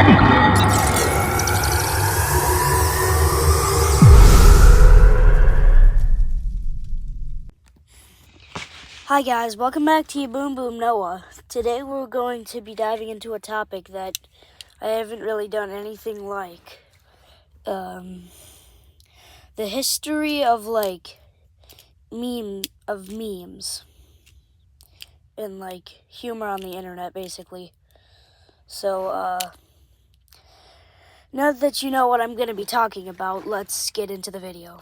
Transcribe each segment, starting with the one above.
Hi guys, welcome back to Boom Boom Noah. Today we're going to be diving into a topic that I haven't really done anything like. The history of memes and humor on the internet, basically. So now that you know what I'm going to be talking about, let's get into the video.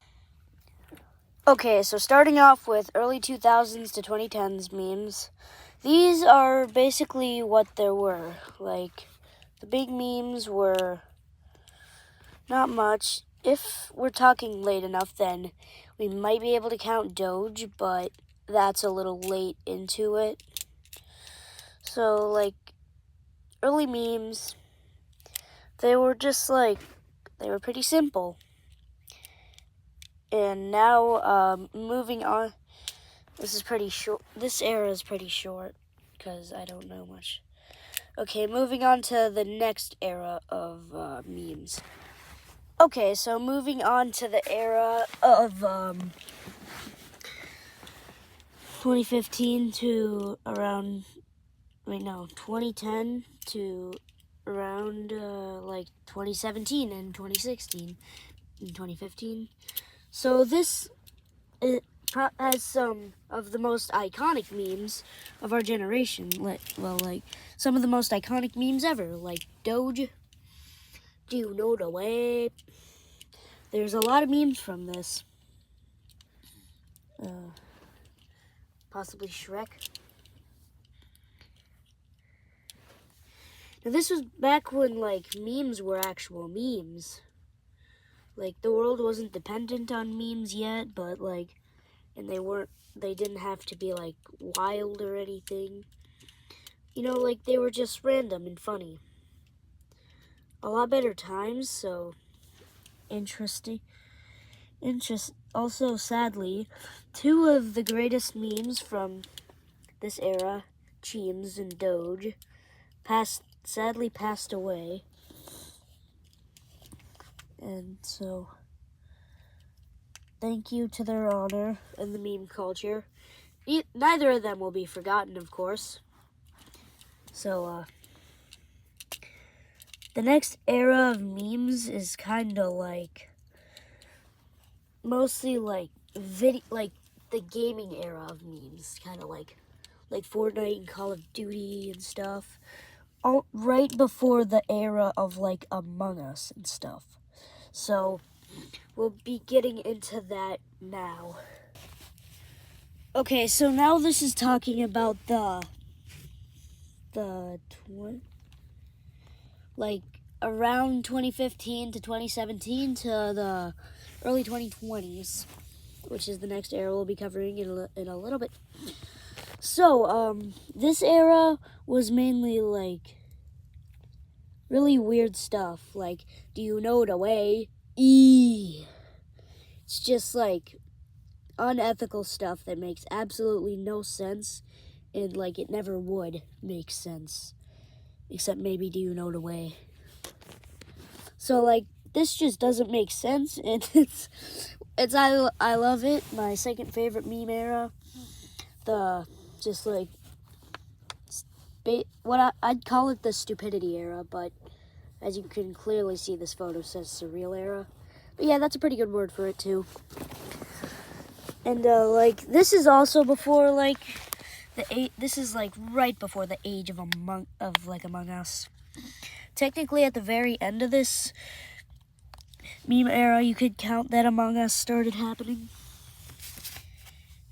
Okay, so starting off with early 2000s to 2010s memes. These are basically what there were. The big memes were not much. If we're talking late enough, then we might be able to count Doge, but that's a little late into it. So, early memes, they were just they were pretty simple. And now, moving on, this is pretty short. This era is pretty short, because I don't know much. Okay, moving on to the next era of memes. Okay, so moving on to the era of 2015 to around, 2010 to around 2017 and 2016 and 2015. So this has some of the most iconic memes of our generation. Some of the most iconic memes ever, like Doge. Do you know the way? There's a lot of memes from this. Possibly Shrek. Now this was back when memes were actual memes. The world wasn't dependent on memes yet, but and they didn't have to be wild or anything. They were just random and funny. A lot better times, so interesting. Also, sadly, two of the greatest memes from this era, Cheems and Doge, sadly passed away. And so, thank you to their honor in the meme culture. Neither of them will be forgotten, of course. So, the next era of memes is kind of mostly the gaming era of memes, kind of like Fortnite and Call of Duty and stuff. All right before the era of Among Us and stuff. So we'll be getting into that now. Okay, so now this is talking about around 2015 to 2017 to the early 2020s, which is the next era we'll be covering in a little bit. So, this era was mainly really weird stuff, do you know the way? It's just unethical stuff that makes absolutely no sense, and it never would make sense, except maybe do you know the way? So this just doesn't make sense, and I love it. My second favorite meme era. I'd call it the stupidity era, but as you can clearly see, this photo says surreal era. But yeah, that's a pretty good word for it too. And this is also before this is right before the age of Among Us. Technically, at the very end of this meme era, you could count that Among Us started happening,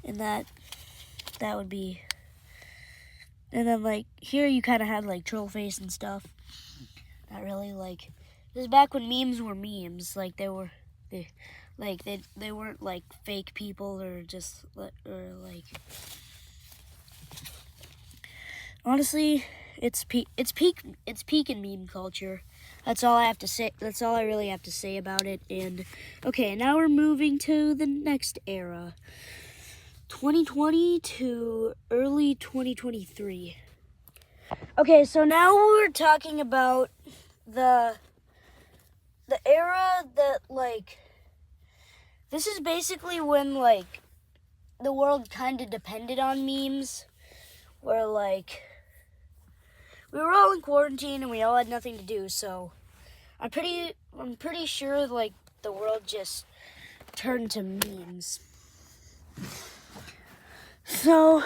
and that would be. And then here you kind of had troll face and stuff. Not really this is back when memes were memes. They weren't fake people or just honestly, it's peak in meme culture. That's all I have to say. That's all I really have to say about it. And okay, now we're moving to the next era. 2020 to early 2023. Okay, so now we're talking about the era that, like, this is basically when, like, the world kind of depended on memes, where, like, we were all in quarantine and we all had nothing to do, so I'm pretty sure, like, the world just turned to memes. So,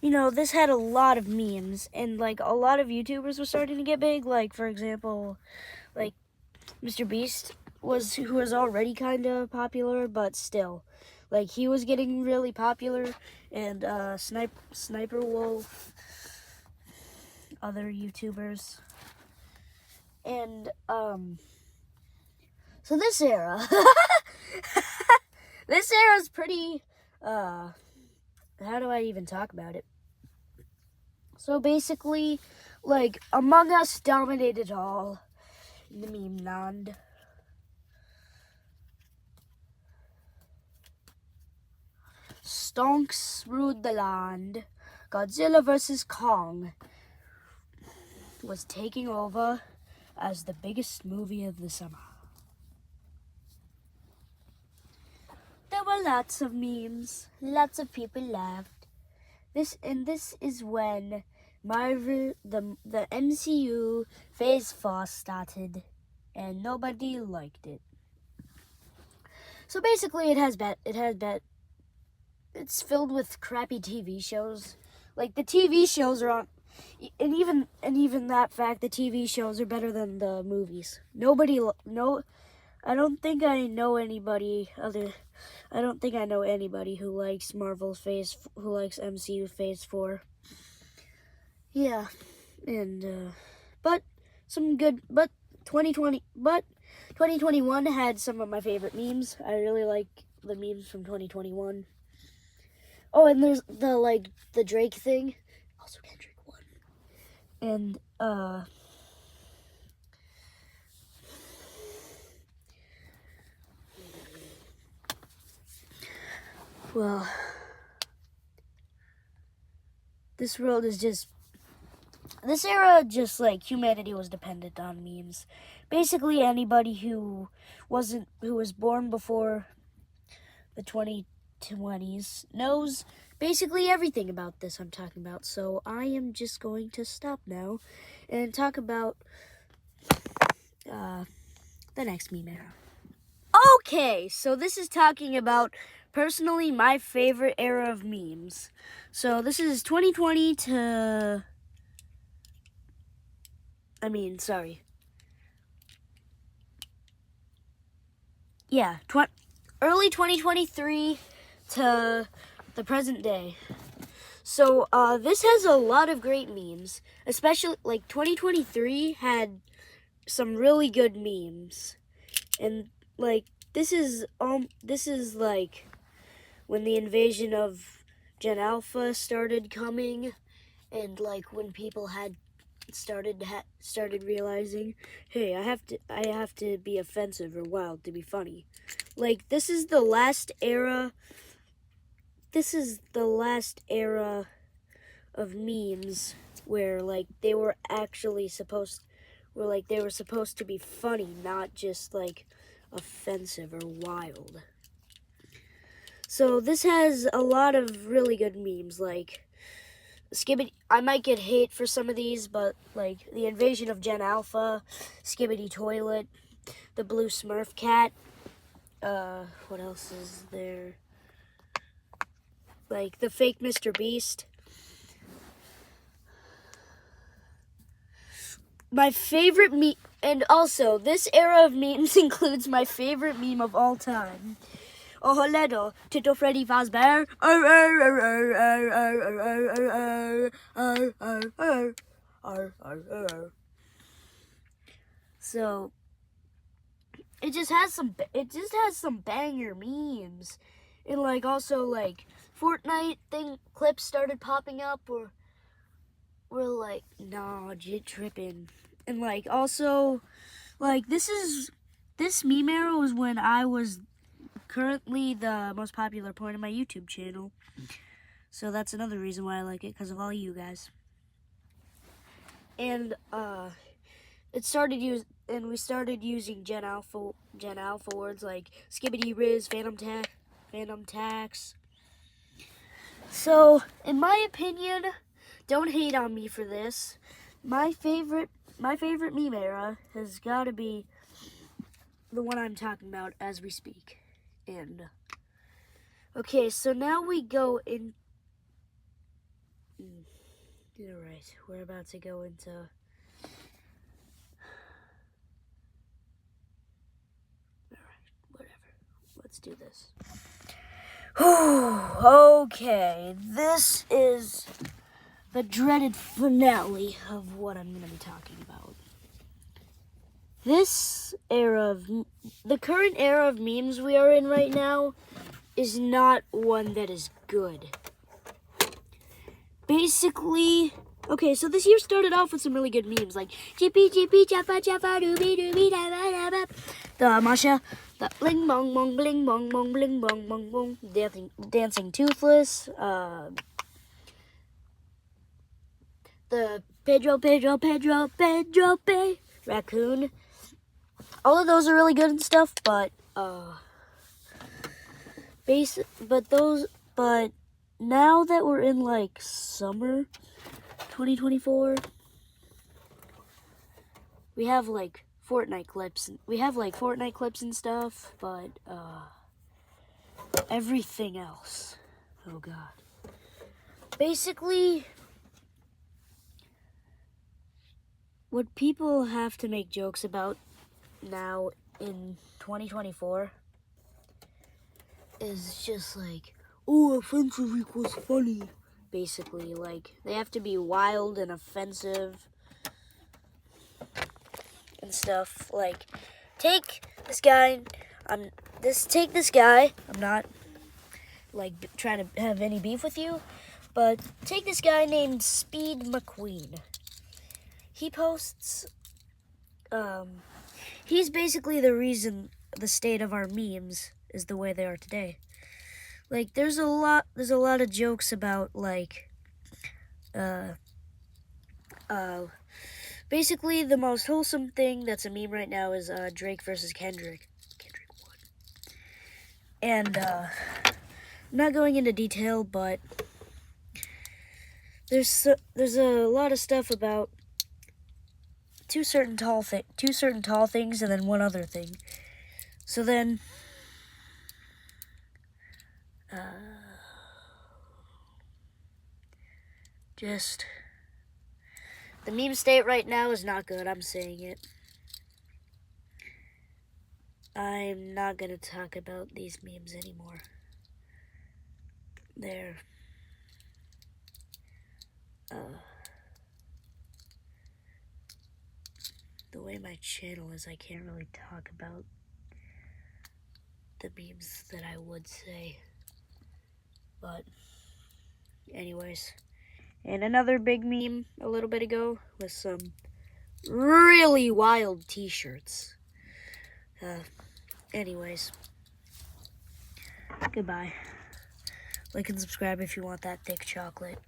you know, this had a lot of memes, and, like, a lot of YouTubers were starting to get big. Like, for example, like, Mr. Beast who was already kind of popular, but still, like, he was getting really popular, and Sniper Wolf, other YouTubers, and so this era, this era is pretty. How do I even talk about it? So basically, like, Among Us dominated all in the meme land. Stonks ruled the land. Godzilla vs. Kong was taking over as the biggest movie of the summer. There were lots of memes. Lots of people laughed. This is when Marvel, the MCU Phase 4 started, and nobody liked it. So basically, it's filled with crappy TV shows. Like, the TV shows are on, and even that fact, the TV shows are better than the movies. I don't think I know anybody who likes who likes MCU Phase 4. Yeah, and but 2021 had some of my favorite memes. I really like the memes from 2021. Oh, and there's the Drake thing. Also Kendrick one. And well, this era, just like humanity was dependent on memes. Basically, anybody who was born before the 2020s knows basically everything about this I'm talking about. So I am just going to stop now and talk about the next meme era. Okay, so this is talking about personally my favorite era of memes. So this is 2020 to early 2023 to the present day. So this has a lot of great memes, especially like 2023 had some really good memes, and like this is like when the invasion of Gen Alpha started coming, and like when people had started realizing, hey, I have to be offensive or wild to be funny. Like, this is the last era of memes where like they were supposed to be funny, not just like offensive or wild. So this has a lot of really good memes, like Skibidi. I might get hate for some of these, but like the invasion of Gen Alpha, Skibidi Toilet, the blue Smurf cat. What else is there? Like the fake Mr. Beast. My favorite meme, and also this era of memes includes my favorite meme of all time. Oholedo, Tito Freddy Fazbear. So it just has some banger memes, and like also like Fortnite clips started popping up, or we're like, nah, jit tripping, and like also like this meme era was when I was currently the most popular point of my YouTube channel. So that's another reason why I like it, because of all you guys. And we started using Gen Alpha words like skibbity riz, phantom tax. So, in my opinion, don't hate on me for this. My favorite meme era has got to be the one I'm talking about as we speak. And okay, so now we go in. You're right. We're about to go into. Alright, whatever. Let's do this. Okay, this is the dreaded finale of what I'm going to be talking about. The current era of memes we are in right now is not one that is good. Basically, okay, so this year started off with some really good memes like chippy chappa chappa dooby dooby da ba da ba. The Masha, the bling bong bong bling bong bong bling bong bong bong, dancing toothless, the Pedro raccoon. All of those are really good and stuff, but now that we're in like summer 2024, we have like Fortnite clips and stuff, but everything else, oh god. Basically, what people have to make jokes about now in 2024 is just like, oh, offensive equals funny. Basically, like, they have to be wild and offensive and stuff. Like, take this guy. I'm not like trying to have any beef with you, but take this guy named Speed McQueen. He posts. He's basically the reason the state of our memes is the way they are today. Like, there's a lot of jokes about like, basically the most wholesome thing that's a meme right now is Drake versus Kendrick. Kendrick won. And I'm not going into detail, but there's a lot of stuff about two certain tall things and then one other thing. So then, just the meme state right now is not good. I'm saying it. I'm not gonna talk about these memes anymore. They're the way my channel is, I can't really talk about the memes that I would say. But anyways, and another big meme a little bit ago was some really wild t-shirts. Anyways, goodbye. Like and subscribe if you want that thick chocolate.